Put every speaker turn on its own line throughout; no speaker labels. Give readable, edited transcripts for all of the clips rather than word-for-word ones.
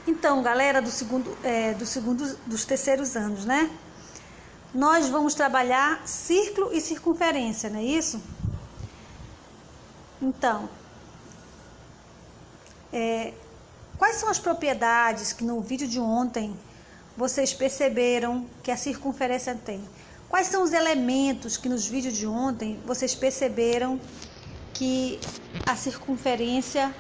Então, galera dos terceiros anos, né? Nós vamos trabalhar círculo e circunferência, não é isso? Então, quais são as propriedades que no vídeo de ontem vocês perceberam que a circunferência tem? Quais são os elementos que nos vídeos de ontem vocês perceberam que a circunferência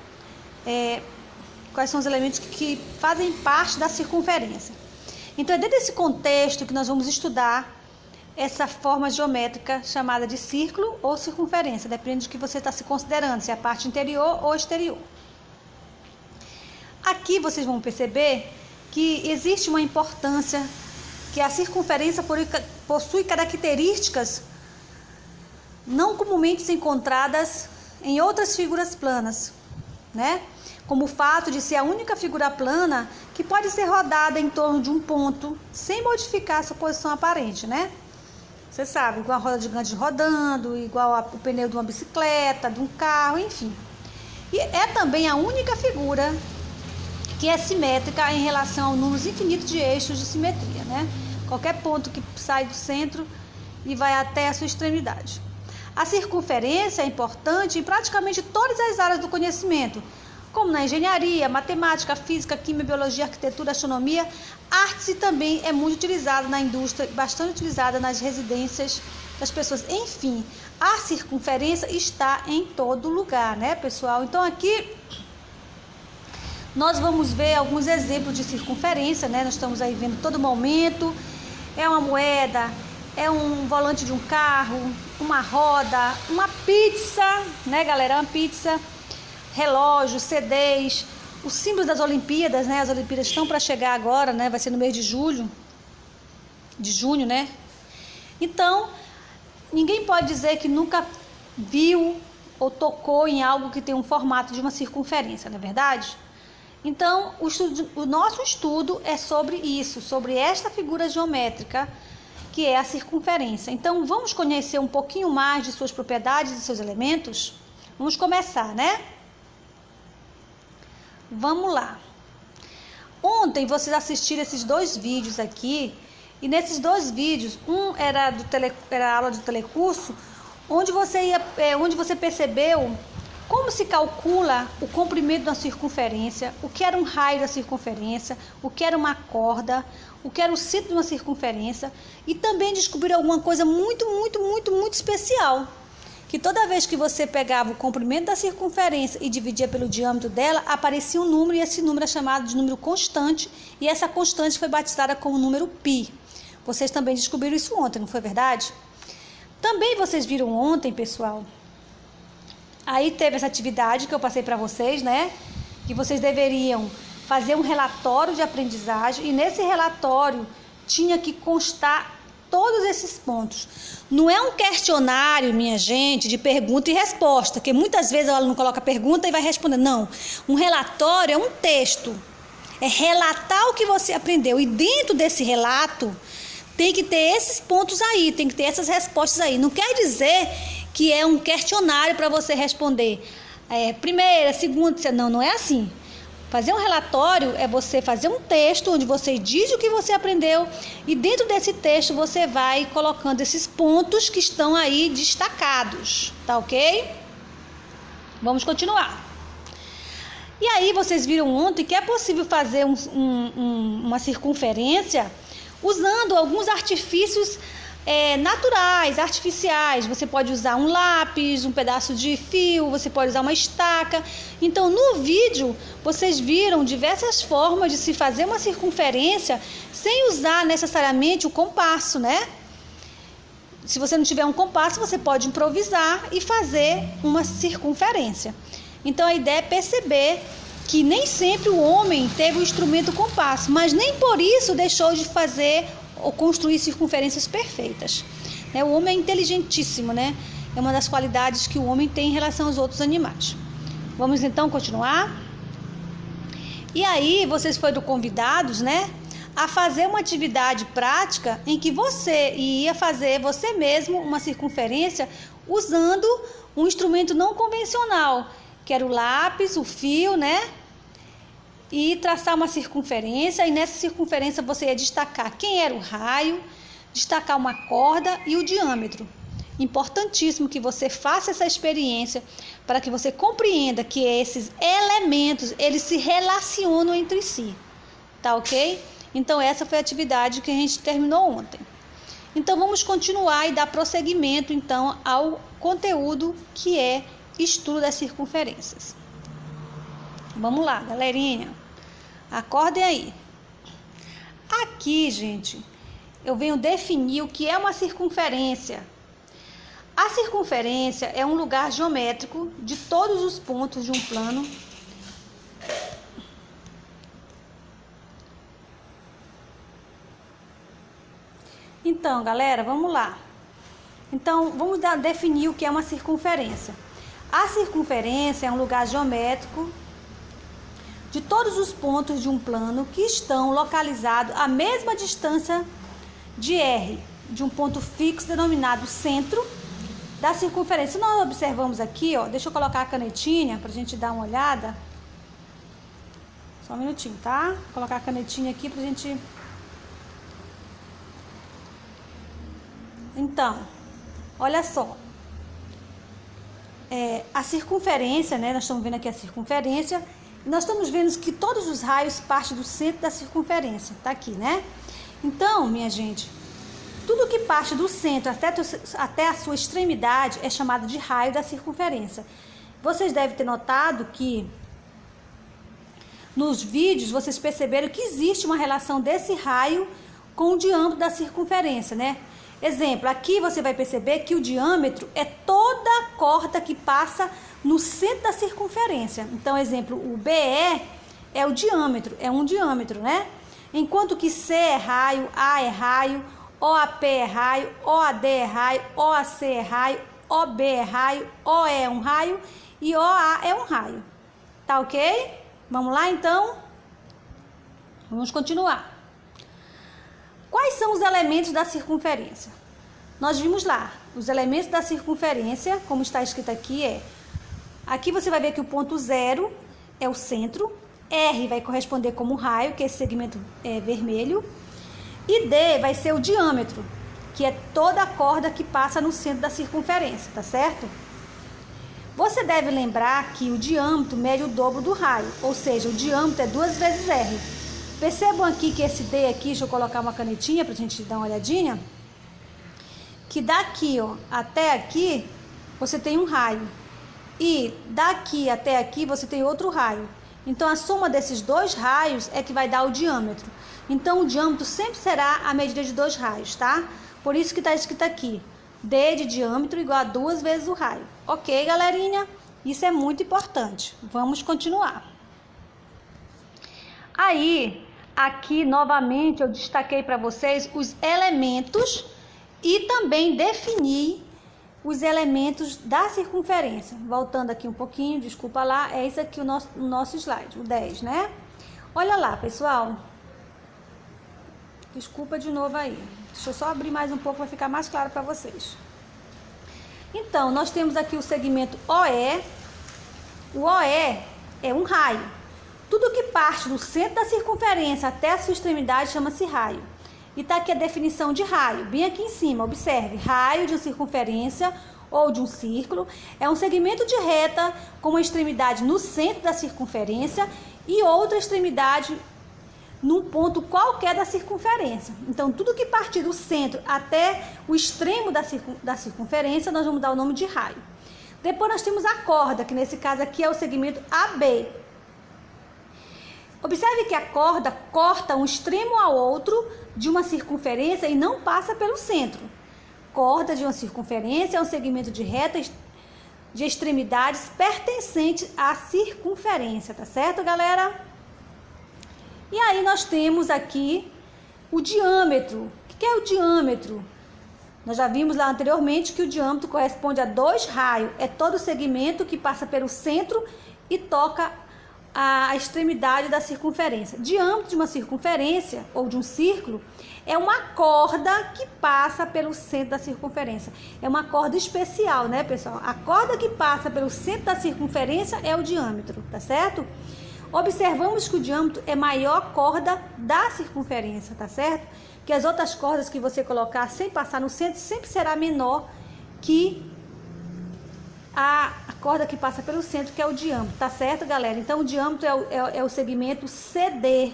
quais são os elementos que fazem parte da circunferência? Então, é dentro desse contexto que nós vamos estudar essa forma geométrica chamada de círculo ou circunferência, dependendo do que você está se considerando, se é a parte interior ou exterior. Aqui vocês vão perceber que existe uma importância, que a circunferência possui características não comumente encontradas em outras figuras planas, né? Como o fato de ser a única figura plana que pode ser rodada em torno de um ponto sem modificar sua posição aparente, né? Você sabe, igual a roda gigante rodando, igual o pneu de uma bicicleta, de um carro, enfim. E é também a única figura que é simétrica em relação ao número infinito de eixos de simetria, né? Qualquer ponto que sai do centro e vai até a sua extremidade. A circunferência é importante em praticamente todas as áreas do conhecimento, como na engenharia, matemática, física, química, biologia, arquitetura, astronomia, arte também é muito utilizada na indústria, bastante utilizada nas residências das pessoas. Enfim, a circunferência está em todo lugar, né, pessoal? Então aqui nós vamos ver alguns exemplos de circunferência, né? Nós estamos aí vendo todo momento. É uma moeda, é um volante de um carro, uma roda, uma pizza, né, galera? Uma pizza, relógio, CDs, os símbolos das Olimpíadas, né? As Olimpíadas estão para chegar agora, né? Vai ser no mês de junho, né? Então, ninguém pode dizer que nunca viu ou tocou em algo que tem um formato de uma circunferência, não é verdade? Então, o nosso estudo é sobre isso, sobre esta figura geométrica, que é a circunferência. Então, vamos conhecer um pouquinho mais de suas propriedades e seus elementos? Vamos começar, né? Vamos lá. Ontem vocês assistiram esses dois vídeos aqui, e nesses dois vídeos, um era a aula do telecurso, onde você percebeu como se calcula o comprimento da circunferência, o que era um raio da circunferência, o que era uma corda, o que era o centro de uma circunferência, e também descobriram alguma coisa muito especial, que toda vez que você pegava o comprimento da circunferência e dividia pelo diâmetro dela, aparecia um número, e esse número é chamado de número constante, e essa constante foi batizada como número π. Vocês também descobriram isso ontem, não foi verdade? Também vocês viram ontem, pessoal, aí teve essa atividade que eu passei para vocês, né? Que vocês deveriam fazer um relatório de aprendizagem, e nesse relatório tinha que constar todos esses pontos. Não é um questionário, minha gente, de pergunta e resposta, que muitas vezes o aluno coloca pergunta e vai responder. Não, um relatório é um texto, é relatar o que você aprendeu, e dentro desse relato tem que ter esses pontos aí, tem que ter essas respostas aí. Não quer dizer que é um questionário para você responder primeira, segunda, não é assim. Fazer um relatório é você fazer um texto onde você diz o que você aprendeu, e dentro desse texto você vai colocando esses pontos que estão aí destacados, tá ok? Vamos continuar. E aí vocês viram ontem que é possível fazer uma circunferência usando alguns artifícios naturais, artificiais. Você pode usar um lápis, um pedaço de fio, você pode usar uma estaca. Então, no vídeo, vocês viram diversas formas de se fazer uma circunferência sem usar necessariamente o compasso, né? Se você não tiver um compasso, você pode improvisar e fazer uma circunferência. Então, a ideia é perceber que nem sempre o homem teve o instrumento compasso, mas nem por isso deixou de fazer ou construir circunferências perfeitas. O homem é inteligentíssimo, né? É uma das qualidades que o homem tem em relação aos outros animais. Vamos então continuar? E aí vocês foram convidados, né, a fazer uma atividade prática em que você ia fazer você mesmo uma circunferência usando um instrumento não convencional, que era o lápis, o fio, né? e traçar uma circunferência, e nessa circunferência você ia destacar quem era o raio, destacar uma corda e o diâmetro. Importantíssimo que você faça essa experiência para que você compreenda que esses elementos, eles se relacionam entre si, tá ok? Então essa foi a atividade que a gente terminou ontem. Então vamos continuar e dar prosseguimento então ao conteúdo que é estudo das circunferências. Vamos lá, galerinha. Acordem aí. Aqui, gente, eu venho definir o que é uma circunferência. A circunferência é um lugar geométrico de todos os pontos de um plano Então, galera, vamos lá. Então, vamos definir o que é uma circunferência. A circunferência é um lugar geométrico de todos os pontos de um plano que estão localizados à mesma distância de R, de um ponto fixo denominado centro da circunferência. Nós observamos aqui, ó, deixa eu colocar a canetinha para a gente dar uma olhada. Só um minutinho, tá? Vou colocar a canetinha aqui para a gente... Então, olha só. A circunferência, né? Nós estamos vendo aqui a circunferência. Nós estamos vendo que todos os raios partem do centro da circunferência. Tá aqui, né? Então, minha gente, tudo que parte do centro até a sua extremidade é chamado de raio da circunferência. Vocês devem ter notado que nos vídeos vocês perceberam que existe uma relação desse raio com o diâmetro da circunferência, né? Exemplo, aqui você vai perceber que o diâmetro é toda a corda que passa no centro da circunferência. Então, exemplo, o BE é o diâmetro, é um diâmetro, né? Enquanto que C é raio, A é raio, OAP é raio, OAD é raio, OAC é raio, OB é raio, OE é um raio e OA é um raio. Tá ok? Vamos lá, então? Vamos continuar. Quais são os elementos da circunferência? Nós vimos lá, os elementos da circunferência, como está escrito aqui, aqui você vai ver que o ponto 0 é o centro, R vai corresponder como raio, que é esse segmento vermelho, e D vai ser o diâmetro, que é toda a corda que passa no centro da circunferência, tá certo? Você deve lembrar que o diâmetro mede o dobro do raio, ou seja, o diâmetro é 2 vezes R. Percebam aqui que esse D aqui, deixa eu colocar uma canetinha pra gente dar uma olhadinha, que daqui, ó, até aqui, você tem um raio. E daqui até aqui, você tem outro raio. Então, a soma desses dois raios é que vai dar o diâmetro. Então, o diâmetro sempre será a medida de dois raios, tá? Por isso que tá escrito aqui, D de diâmetro igual a 2 vezes o raio. Ok, galerinha? Isso é muito importante. Vamos continuar. Aí... Aqui, novamente, eu destaquei para vocês os elementos e também defini os elementos da circunferência. Voltando aqui um pouquinho, desculpa lá, é esse aqui o nosso slide, o 10, né? Olha lá, pessoal. Desculpa de novo aí. Deixa eu só abrir mais um pouco para ficar mais claro para vocês. Então, nós temos aqui o segmento OE. O OE é um raio. Tudo que parte do centro da circunferência até a sua extremidade chama-se raio. E está aqui a definição de raio, bem aqui em cima, observe. Raio de uma circunferência ou de um círculo é um segmento de reta com uma extremidade no centro da circunferência e outra extremidade num ponto qualquer da circunferência. Então, tudo que partir do centro até o extremo da circunferência, nós vamos dar o nome de raio. Depois nós temos a corda, que nesse caso aqui é o segmento AB. Observe que a corda corta um extremo ao outro de uma circunferência e não passa pelo centro. Corda de uma circunferência é um segmento de reta de extremidades pertencente à circunferência, tá certo, galera? E aí nós temos aqui o diâmetro. O que é o diâmetro? Nós já vimos lá anteriormente que o diâmetro corresponde a 2 raios. É todo o segmento que passa pelo centro e toca a extremidade da circunferência. Diâmetro de uma circunferência ou de um círculo é uma corda que passa pelo centro da circunferência. É uma corda especial, né, pessoal? A corda que passa pelo centro da circunferência é o diâmetro, tá certo? Observamos que o diâmetro é maior corda da circunferência, tá certo? Que as outras cordas que você colocar sem passar no centro sempre será menor que a corda que passa pelo centro, que é o diâmetro, tá certo, galera? Então, o diâmetro é o segmento CD,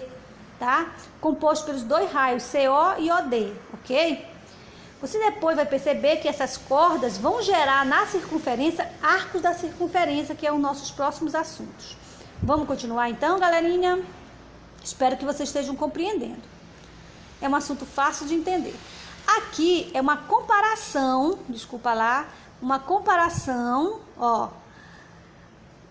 tá? Composto pelos dois raios, CO e OD, ok? Você depois vai perceber que essas cordas vão gerar na circunferência arcos da circunferência, que é os nossos próximos assuntos. Vamos continuar então, galerinha? Espero que vocês estejam compreendendo. É um assunto fácil de entender. Aqui é uma comparação, uma comparação, ó,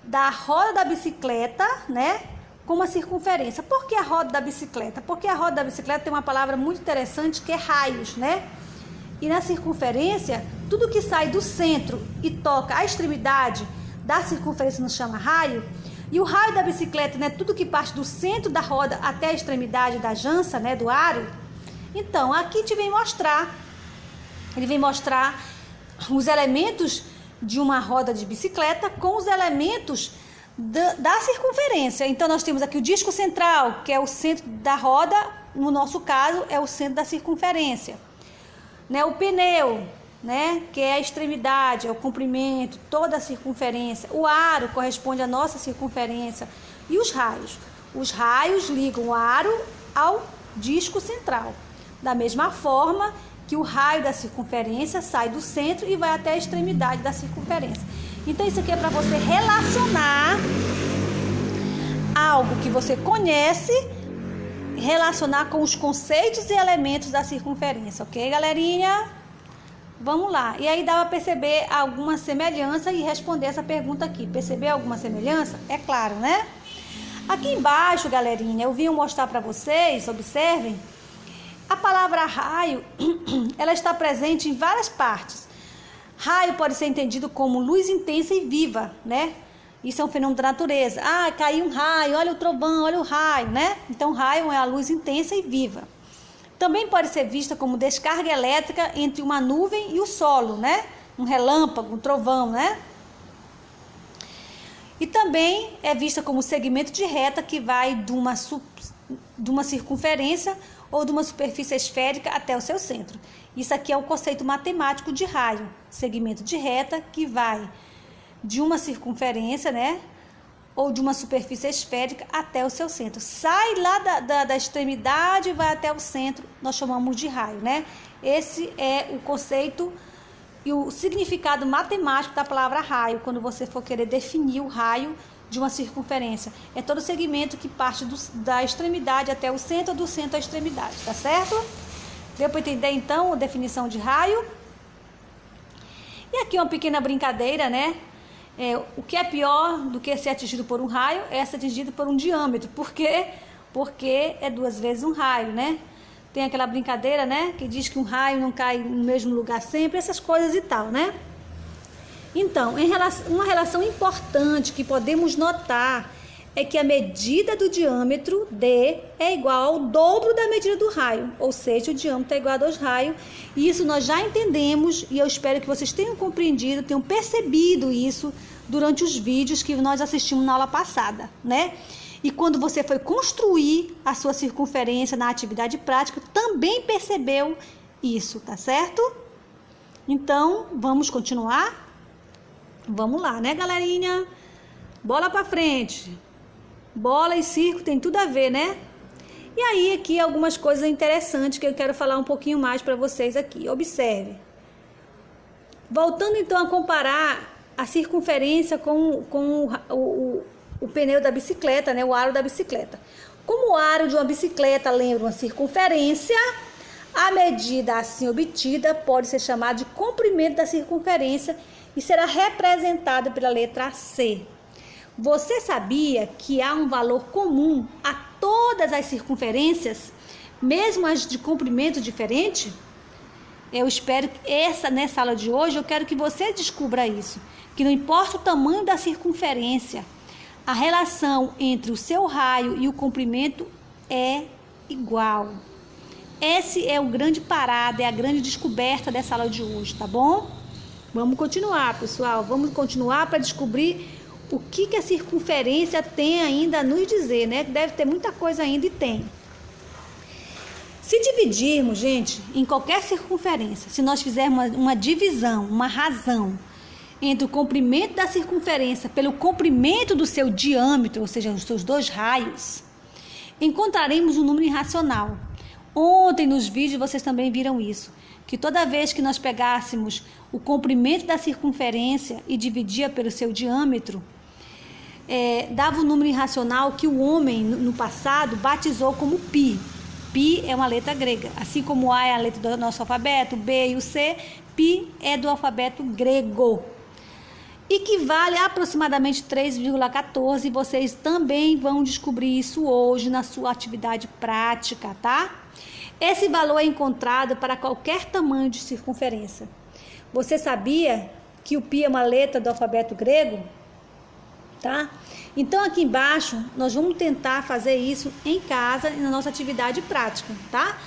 da roda da bicicleta, né, com uma circunferência. Por que a roda da bicicleta? Porque a roda da bicicleta tem uma palavra muito interessante que é raios, né? E na circunferência, tudo que sai do centro e toca a extremidade da circunferência nos chama raio. E o raio da bicicleta, né, tudo que parte do centro da roda até a extremidade da jança, né, do aro. Então, aqui ele vem mostrar os elementos de uma roda de bicicleta com os elementos da circunferência. Então, nós temos aqui o disco central, que é o centro da roda, no nosso caso, é o centro da circunferência. Né, o pneu, né, que é a extremidade, é o comprimento, toda a circunferência. O aro corresponde à nossa circunferência. E os raios? Os raios ligam o aro ao disco central. Da mesma forma que o raio da circunferência sai do centro e vai até a extremidade da circunferência. Então, isso aqui é para você relacionar algo que você conhece, relacionar com os conceitos e elementos da circunferência, ok, galerinha? Vamos lá. E aí dá para perceber alguma semelhança e responder essa pergunta aqui. Perceber alguma semelhança? É claro, né? Aqui embaixo, galerinha, eu vim mostrar para vocês, observem, a palavra raio, ela está presente em várias partes. Raio pode ser entendido como luz intensa e viva, né? Isso é um fenômeno da natureza. Ah, caiu um raio, olha o trovão, olha o raio, né? Então, raio é a luz intensa e viva. Também pode ser vista como descarga elétrica entre uma nuvem e o solo, né? Um relâmpago, um trovão, né? E também é vista como segmento de reta que vai de uma circunferência ou de uma superfície esférica até o seu centro. Isso aqui é o conceito matemático de raio. Segmento de reta que vai de uma circunferência, né? Ou de uma superfície esférica até o seu centro. Sai lá da extremidade e vai até o centro, nós chamamos de raio, né? Esse é o conceito e o significado matemático da palavra raio, quando você for querer definir o raio de uma circunferência. É todo segmento que parte da extremidade até o centro, ou do centro à extremidade, tá certo? Deu para entender, então, a definição de raio? E aqui uma pequena brincadeira, né? O que é pior do que ser atingido por um raio é ser atingido por um diâmetro. Por quê? Porque é 2 vezes um raio, né? Tem aquela brincadeira, né? Que diz que um raio não cai no mesmo lugar sempre, essas coisas e tal, né? Então, uma relação importante que podemos notar é que a medida do diâmetro D é igual ao dobro da medida do raio, ou seja, o diâmetro é igual a 2 raios, e isso nós já entendemos, e eu espero que vocês tenham compreendido, tenham percebido isso durante os vídeos que nós assistimos na aula passada, né? E quando você foi construir a sua circunferência na atividade prática, também percebeu isso, tá certo? Então, vamos continuar? Vamos lá, né, galerinha? Bola pra frente. Bola e circo tem tudo a ver, né? E aí, aqui, algumas coisas interessantes que eu quero falar um pouquinho mais para vocês aqui. Observe. Voltando, então, a comparar a circunferência com o pneu da bicicleta, né? O aro da bicicleta. Como o aro de uma bicicleta lembra uma circunferência, a medida assim obtida pode ser chamada de comprimento da circunferência e será representada pela letra C. Você sabia que há um valor comum a todas as circunferências, mesmo as de comprimento diferente? Eu espero que nessa aula de hoje, eu quero que você descubra isso, que não importa o tamanho da circunferência, a relação entre o seu raio e o comprimento é igual. Esse é o grande parada, é a grande descoberta dessa aula de hoje, tá bom? Vamos continuar, pessoal. Vamos continuar para descobrir o que a circunferência tem ainda a nos dizer, né? Deve ter muita coisa ainda e tem. Se dividirmos, gente, em qualquer circunferência, se nós fizermos uma divisão, uma razão entre o comprimento da circunferência pelo comprimento do seu diâmetro, ou seja, os seus dois raios, encontraremos um número irracional. Ontem nos vídeos vocês também viram isso, que toda vez que nós pegássemos o comprimento da circunferência e dividia pelo seu diâmetro, dava um número irracional que o homem, no passado, batizou como π. Π é uma letra grega, assim como A é a letra do nosso alfabeto, B e o C, π é do alfabeto grego. E que vale aproximadamente 3,14, vocês também vão descobrir isso hoje na sua atividade prática, tá? Esse valor é encontrado para qualquer tamanho de circunferência. Você sabia que o π é uma letra do alfabeto grego? Tá? Então aqui embaixo nós vamos tentar fazer isso em casa e na nossa atividade prática, tá?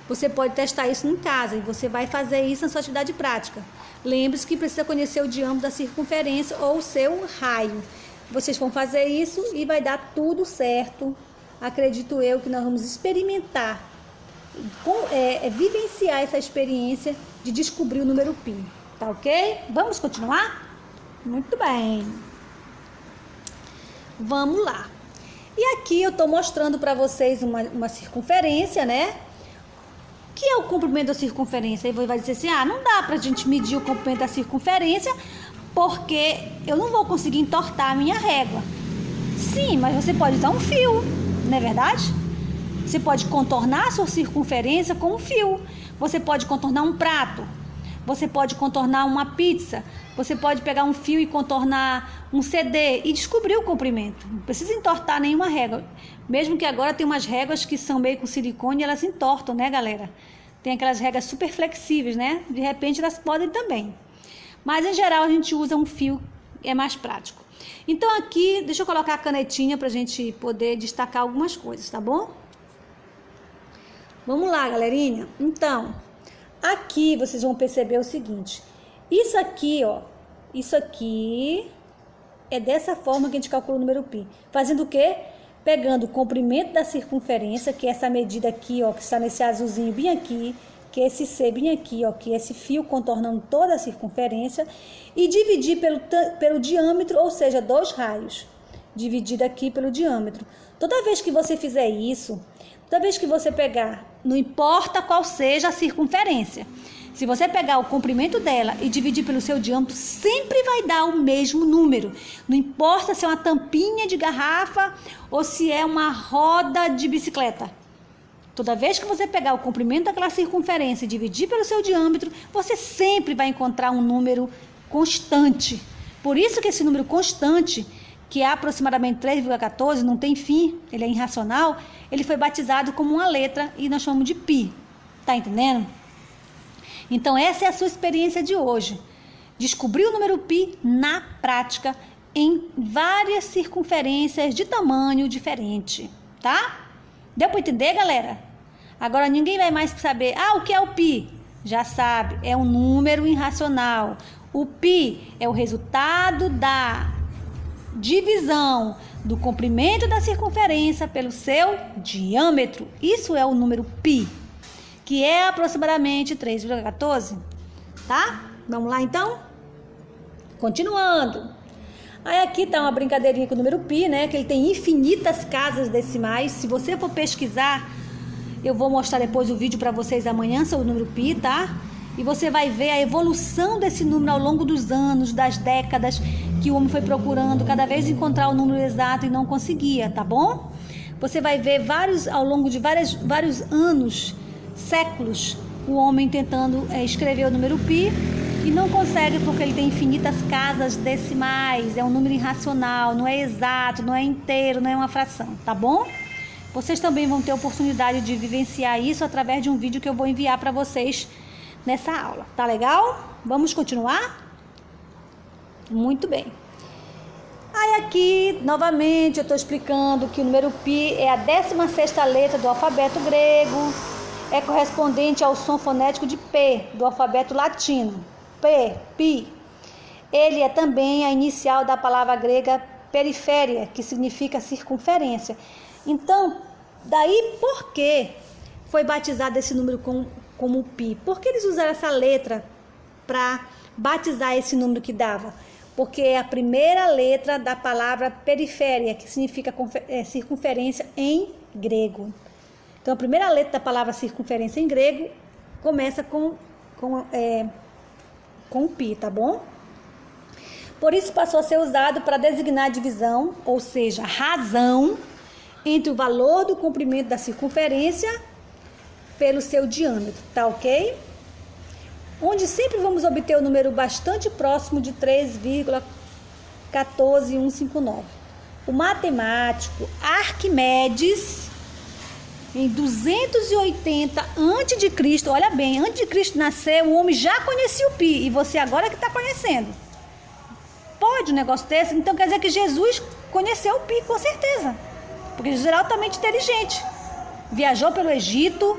Você pode testar isso em casa e você vai fazer isso na sua atividade prática. Lembre-se que precisa conhecer o diâmetro da circunferência ou o seu raio. Vocês vão fazer isso e vai dar tudo certo. Acredito eu que nós vamos experimentar, vivenciar essa experiência de descobrir o número π, tá ok? Vamos continuar? Muito bem. Vamos lá. E aqui eu estou mostrando para vocês uma circunferência, né? O que é o comprimento da circunferência? Aí vai dizer assim, não dá para a gente medir o comprimento da circunferência porque eu não vou conseguir entortar a minha régua. Sim, mas você pode usar um fio, não é verdade? Você pode contornar a sua circunferência com um fio. Você pode contornar um prato. Você pode contornar uma pizza. Você pode pegar um fio e contornar um CD e descobrir o comprimento. Não precisa entortar nenhuma régua. Mesmo que agora tem umas réguas que são meio com silicone e elas entortam, né, galera? Tem aquelas réguas super flexíveis, né? De repente elas podem também. Mas em geral a gente usa um fio, é mais prático. Então aqui, deixa eu colocar a canetinha pra gente poder destacar algumas coisas, tá bom? Vamos lá, galerinha. Então, aqui vocês vão perceber o seguinte. Isso aqui, ó, isso aqui é dessa forma que a gente calcula o número π. Fazendo o quê? Pegando o comprimento da circunferência, que é essa medida aqui, ó, que está nesse azulzinho bem aqui, que é esse C bem aqui, ó, que é esse fio contornando toda a circunferência, e dividir pelo diâmetro, ou seja, 2 raios. Dividido aqui pelo diâmetro. Toda vez que você fizer isso, toda vez que você pegar, não importa qual seja a circunferência, se você pegar o comprimento dela e dividir pelo seu diâmetro, sempre vai dar o mesmo número. Não importa se é uma tampinha de garrafa ou se é uma roda de bicicleta. Toda vez que você pegar o comprimento daquela circunferência e dividir pelo seu diâmetro, você sempre vai encontrar um número constante. Por isso que esse número constante, que é aproximadamente 3,14, não tem fim, ele é irracional, ele foi batizado como uma letra e nós chamamos de π. Tá entendendo? Então essa é a sua experiência de hoje. Descobrir o número π na prática em várias circunferências de tamanho diferente, tá? Deu para entender, galera? Agora ninguém vai mais saber, o que é o π? Já sabe, é um número irracional. O π é o resultado da divisão do comprimento da circunferência pelo seu diâmetro. Isso é o número π, que é aproximadamente 3,14, tá? Vamos lá, então? Continuando. Aí aqui tá uma brincadeirinha com o número π, né? Que ele tem infinitas casas decimais. Se você for pesquisar, eu vou mostrar depois o vídeo para vocês amanhã sobre o número π, tá? E você vai ver a evolução desse número ao longo dos anos, das décadas, que o homem foi procurando cada vez encontrar o número exato e não conseguia, tá bom? Você vai ver ao longo de vários anos, séculos, o homem tentando escrever o número π e não consegue porque ele tem infinitas casas decimais, é um número irracional, não é exato, não é inteiro, não é uma fração, tá bom? Vocês também vão ter oportunidade de vivenciar isso através de um vídeo que eu vou enviar para vocês nessa aula, tá legal? Vamos continuar? Muito bem. Aí aqui, novamente, eu estou explicando que o número π é a 16ª letra do alfabeto grego, é correspondente ao som fonético de P, do alfabeto latino. P, pi. Ele é também a inicial da palavra grega periféria, que significa circunferência. Então, daí por que foi batizado esse número como pi? Por que eles usaram essa letra para batizar esse número que dava? Porque é a primeira letra da palavra periféria, que significa circunferência em grego. Então, a primeira letra da palavra circunferência em grego começa com pi, tá bom? Por isso passou a ser usado para designar a divisão, ou seja, a razão entre o valor do comprimento da circunferência pelo seu diâmetro, tá ok? Onde sempre vamos obter o número bastante próximo de 3,14159. O matemático Arquimedes, em 280 a.C., olha bem, antes de Cristo nascer, o homem já conhecia o pi, e você agora que está conhecendo. Pode um negócio desse? Então quer dizer que Jesus conheceu o pi, com certeza, porque Jesus era altamente inteligente, viajou pelo Egito,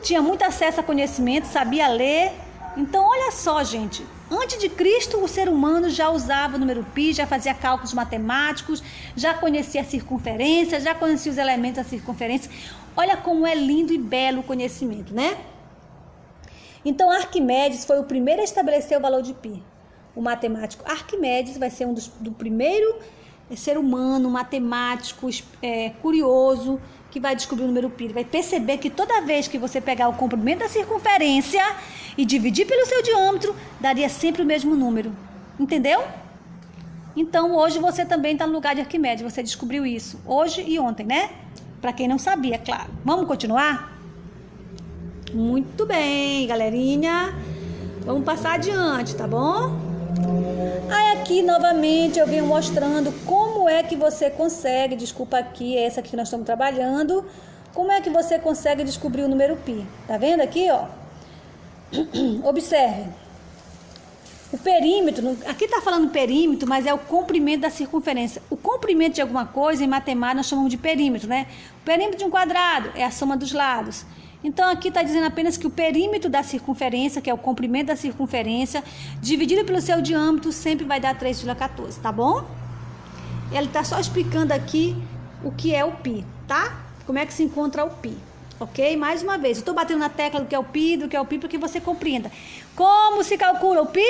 tinha muito acesso a conhecimento, sabia ler. Então olha só, gente, antes de Cristo o ser humano já usava o número pi, já fazia cálculos matemáticos, já conhecia a circunferência, já conhecia os elementos da circunferência. Olha como é lindo e belo o conhecimento, né? Então Arquimedes foi o primeiro a estabelecer o valor de pi. O matemático Arquimedes vai ser do primeiro ser humano, matemático, curioso, que vai descobrir o número pi. Ele vai perceber que toda vez que você pegar o comprimento da circunferência e dividir pelo seu diâmetro, daria sempre o mesmo número. Entendeu? Então, hoje você também está no lugar de Arquimedes. Você descobriu isso hoje e ontem, né? Para quem não sabia, claro. Vamos continuar? Muito bem, galerinha. Vamos passar adiante, tá bom? Aí aqui novamente eu venho mostrando como é que você consegue, desculpa aqui, essa aqui que nós estamos trabalhando, como é que você consegue descobrir o número pi. Tá vendo aqui, ó? Observe. O perímetro, aqui tá falando perímetro, mas é o comprimento da circunferência. O comprimento de alguma coisa, em matemática, nós chamamos de perímetro, né? O perímetro de um quadrado é a soma dos lados. Então, aqui está dizendo apenas que o perímetro da circunferência, que é o comprimento da circunferência, dividido pelo seu diâmetro, sempre vai dar 3,14, tá bom? Ele está só explicando aqui o que é o pi, tá? Como é que se encontra o pi, ok? Mais uma vez, eu estou batendo na tecla do que é o pi, para que você compreenda. Como se calcula o pi?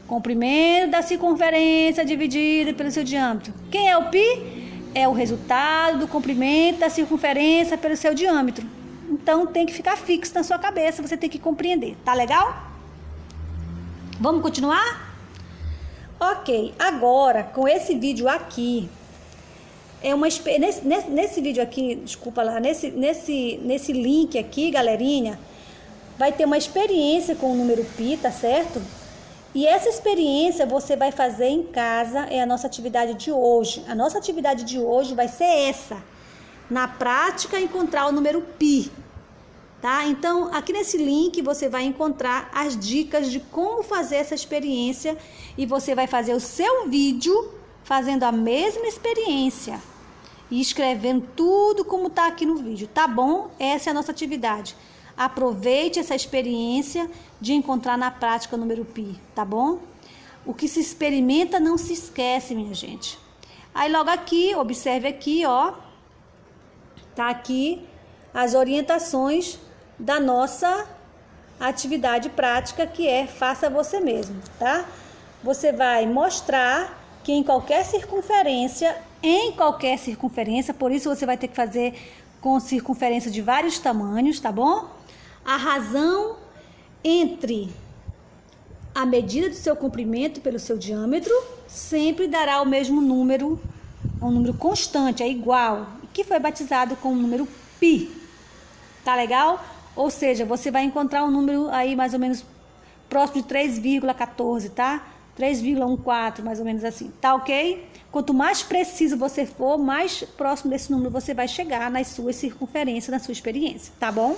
Comprimento da circunferência dividido pelo seu diâmetro. Quem é o pi? É o resultado do comprimento da circunferência pelo seu diâmetro. Então, tem que ficar fixo na sua cabeça, você tem que compreender, tá legal? Vamos continuar? Ok, agora, com esse vídeo aqui, nesse vídeo aqui, desculpa lá, nesse link aqui, galerinha, vai ter uma experiência com o número pi, tá certo? E essa experiência você vai fazer em casa, é a nossa atividade de hoje. A nossa atividade de hoje vai ser essa. Na prática, encontrar o número pi, tá? Então, aqui nesse link você vai encontrar as dicas de como fazer essa experiência e você vai fazer o seu vídeo fazendo a mesma experiência e escrevendo tudo como tá aqui no vídeo, tá bom? Essa é a nossa atividade. Aproveite essa experiência de encontrar na prática o número pi, tá bom? O que se experimenta não se esquece, minha gente. Aí logo aqui, observe aqui, ó. Tá aqui as orientações da nossa atividade prática, que é faça você mesmo, tá? Você vai mostrar que em qualquer circunferência, por isso você vai ter que fazer com circunferência de vários tamanhos, tá bom? A razão entre a medida do seu comprimento pelo seu diâmetro sempre dará o mesmo número, um número constante, é igual, que foi batizado com o número pi, tá legal? Ou seja, você vai encontrar um número aí mais ou menos próximo de 3,14, tá? 3,14, mais ou menos assim, tá ok? Quanto mais preciso você for, mais próximo desse número você vai chegar nas suas circunferências, na sua experiência, tá bom?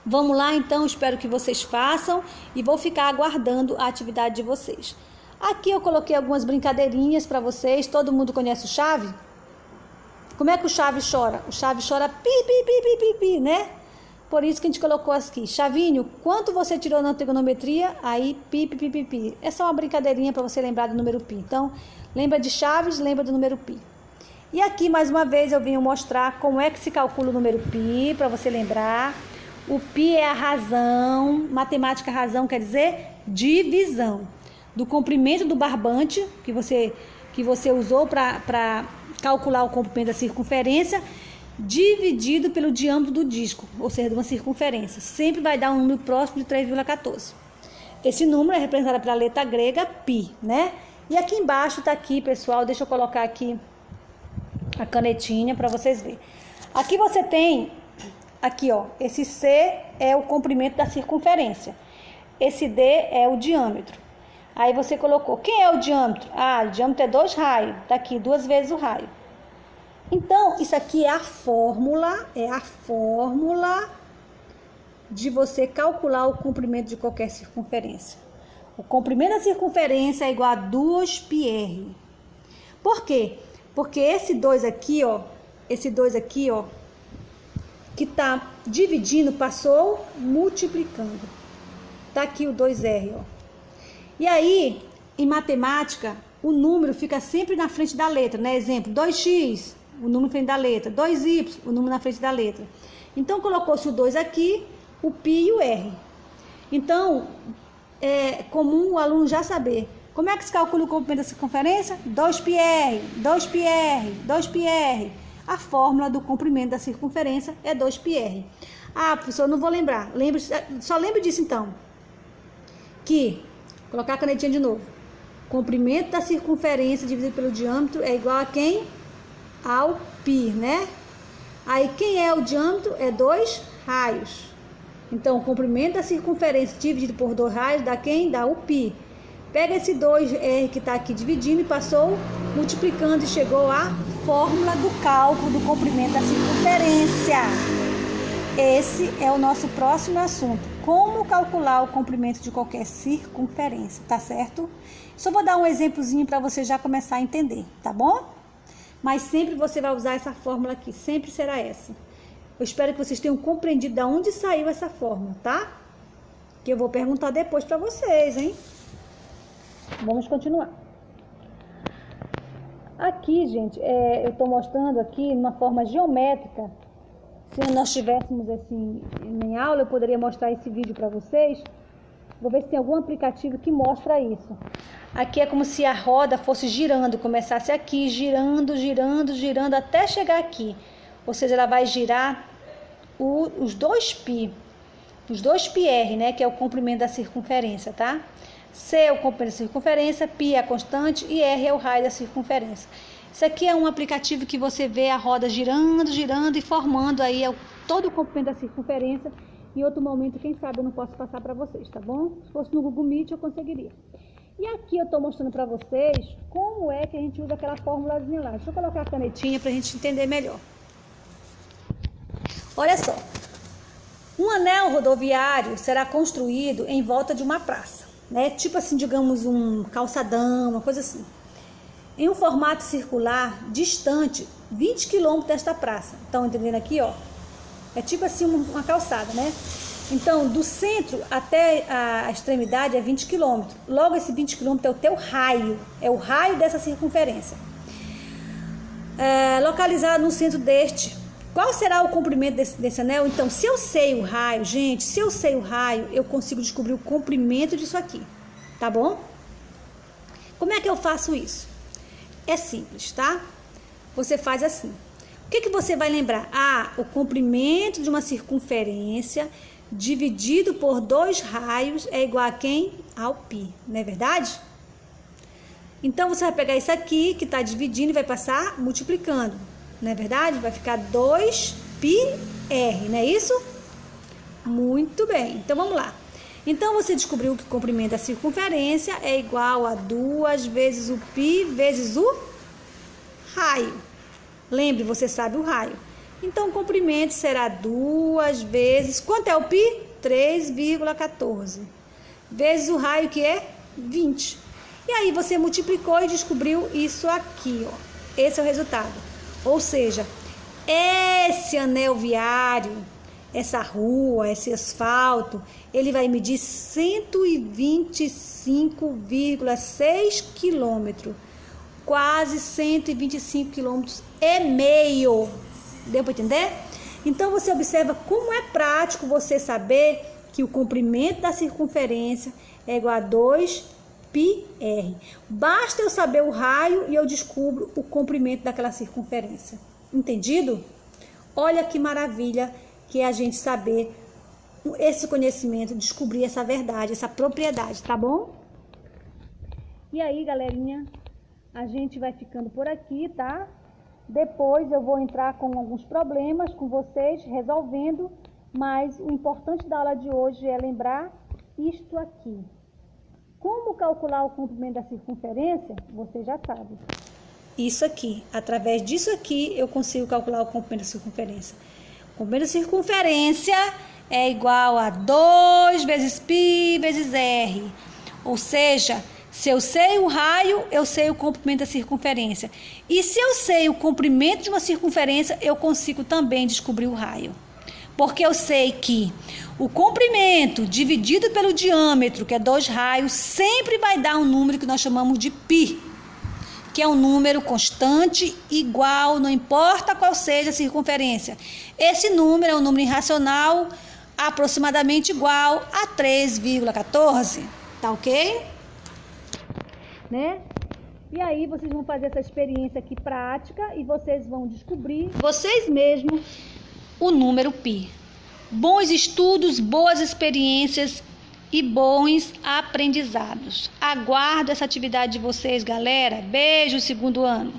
Vamos lá então, espero que vocês façam e vou ficar aguardando a atividade de vocês. Aqui eu coloquei algumas brincadeirinhas para vocês. Todo mundo conhece o Chave? Como é que o Chave chora? O Chave chora pi, pi, pi, pi, pi, pi, né? Por isso que a gente colocou aqui, Chavinho, quanto você tirou na trigonometria? Aí, pi, pi, pi, pi, pi. É só uma brincadeirinha para você lembrar do número pi. Então, lembra de chaves, lembra do número pi. E aqui, mais uma vez, eu venho mostrar como é que se calcula o número pi, para você lembrar. O pi é a razão, matemática razão quer dizer divisão. Do comprimento do barbante, que você usou para calcular o comprimento da circunferência, dividido pelo diâmetro do disco, ou seja, de uma circunferência. Sempre vai dar um número próximo de 3,14. Esse número é representado pela letra grega π, né? E aqui embaixo está aqui, pessoal, deixa eu colocar aqui a canetinha para vocês verem. Aqui você tem, aqui ó, esse C é o comprimento da circunferência. Esse D é o diâmetro. Aí você colocou, quem é o diâmetro? Ah, o diâmetro é 2 raios, tá aqui, 2 vezes o raio. Então, isso aqui é a fórmula de você calcular o comprimento de qualquer circunferência. O comprimento da circunferência é igual a 2πr. Por quê? Porque esse 2 aqui, ó, que tá dividindo, passou multiplicando. Tá aqui o 2r, ó. E aí, em matemática, o número fica sempre na frente da letra, né? Exemplo, 2x, o número na frente da letra. 2y, o número na frente da letra. Então, colocou-se o 2 aqui, o π e o r. Então, é comum o aluno já saber. Como é que se calcula o comprimento da circunferência? 2πr, 2πr, 2πr. A fórmula do comprimento da circunferência é 2πr. Ah, professor, não vou lembrar. Só lembre disso, então. Que, colocar a canetinha de novo. Comprimento da circunferência dividido pelo diâmetro é igual a quem? Ao π, né? Aí, quem é o diâmetro? É 2 raios. Então, o comprimento da circunferência dividido por 2 raios dá quem? Dá o π. Pega esse 2r que está aqui dividindo e passou multiplicando e chegou à fórmula do cálculo do comprimento da circunferência. Esse é o nosso próximo assunto. Como calcular o comprimento de qualquer circunferência, tá certo? Só vou dar um exemplozinho para você já começar a entender, tá bom? Mas sempre você vai usar essa fórmula aqui, sempre será essa. Eu espero que vocês tenham compreendido de onde saiu essa fórmula, tá? Que eu vou perguntar depois para vocês, hein? Vamos continuar. Aqui, gente, eu estou mostrando aqui uma forma geométrica. Se nós tivéssemos assim em aula, eu poderia mostrar esse vídeo para vocês. Vou ver se tem algum aplicativo que mostra isso. Aqui é como se a roda fosse girando, começasse aqui, girando, girando, girando, até chegar aqui. Ou seja, ela vai girar os 2π, os 2πr, né, que é o comprimento da circunferência, tá? C é o comprimento da circunferência, π é a constante e r é o raio da circunferência. Isso aqui é um aplicativo que você vê a roda girando, girando e formando aí todo o comprimento da circunferência. Em outro momento, quem sabe eu não posso passar para vocês, tá bom? Se fosse no Google Meet, eu conseguiria. E aqui eu estou mostrando para vocês como é que a gente usa aquela formulazinha lá. Deixa eu colocar a canetinha para a gente entender melhor. Olha só. Um anel rodoviário será construído em volta de uma praça, né? Tipo assim, digamos, um calçadão, uma coisa assim. Em um formato circular, distante 20 km desta praça. Estão entendendo aqui, ó? É tipo assim uma calçada, né? Então, do centro até a extremidade é 20 km. Logo, esse 20 km é o teu raio. É o raio dessa circunferência. Localizado no centro deste. Qual será o comprimento desse anel? Então, se eu sei o raio, gente, se eu sei o raio, eu consigo descobrir o comprimento disso aqui. Tá bom? Como é que eu faço isso? É simples, tá? Você faz assim. O que você vai lembrar? Ah, o comprimento de uma circunferência dividido por 2 raios é igual a quem? Ao π, não é verdade? Então, você vai pegar isso aqui que está dividindo e vai passar multiplicando, não é verdade? Vai ficar 2πr, não é isso? Muito bem, então vamos lá. Então, você descobriu que o comprimento da circunferência é igual a 2 vezes o π vezes o raio. Lembre, você sabe o raio. Então, o comprimento será 2 vezes... Quanto é o π? 3,14. Vezes o raio, que é 20. E aí, você multiplicou e descobriu isso aqui, ó. Esse é o resultado. Ou seja, esse anel viário essa rua, esse asfalto, ele vai medir 125,6 quilômetros. Quase 125 quilômetros e meio. Deu para entender? Então você observa como é prático você saber que o comprimento da circunferência é igual a 2πr. Basta eu saber o raio e eu descubro o comprimento daquela circunferência. Entendido? Olha que maravilha que é a gente saber esse conhecimento, descobrir essa verdade, essa propriedade, tá bom? E aí, galerinha, a gente vai ficando por aqui, tá? Depois eu vou entrar com alguns problemas com vocês, resolvendo, mas o importante da aula de hoje é lembrar isto aqui. Como calcular o comprimento da circunferência? Você já sabe. Isso aqui, através disso aqui, eu consigo calcular o comprimento da circunferência. O comprimento da circunferência é igual a 2 vezes π vezes r. Ou seja, se eu sei o raio, eu sei o comprimento da circunferência. E se eu sei o comprimento de uma circunferência, eu consigo também descobrir o raio. Porque eu sei que o comprimento dividido pelo diâmetro, que é 2 raios, sempre vai dar um número que nós chamamos de π, que é um número constante, igual, não importa qual seja a circunferência. Esse número é um número irracional, aproximadamente igual a 3,14. Tá ok? Né? E aí vocês vão fazer essa experiência aqui prática e vocês vão descobrir vocês mesmos o número π. Bons estudos, boas experiências e bons aprendizados. Aguardo essa atividade de vocês, galera. Beijo, segundo ano.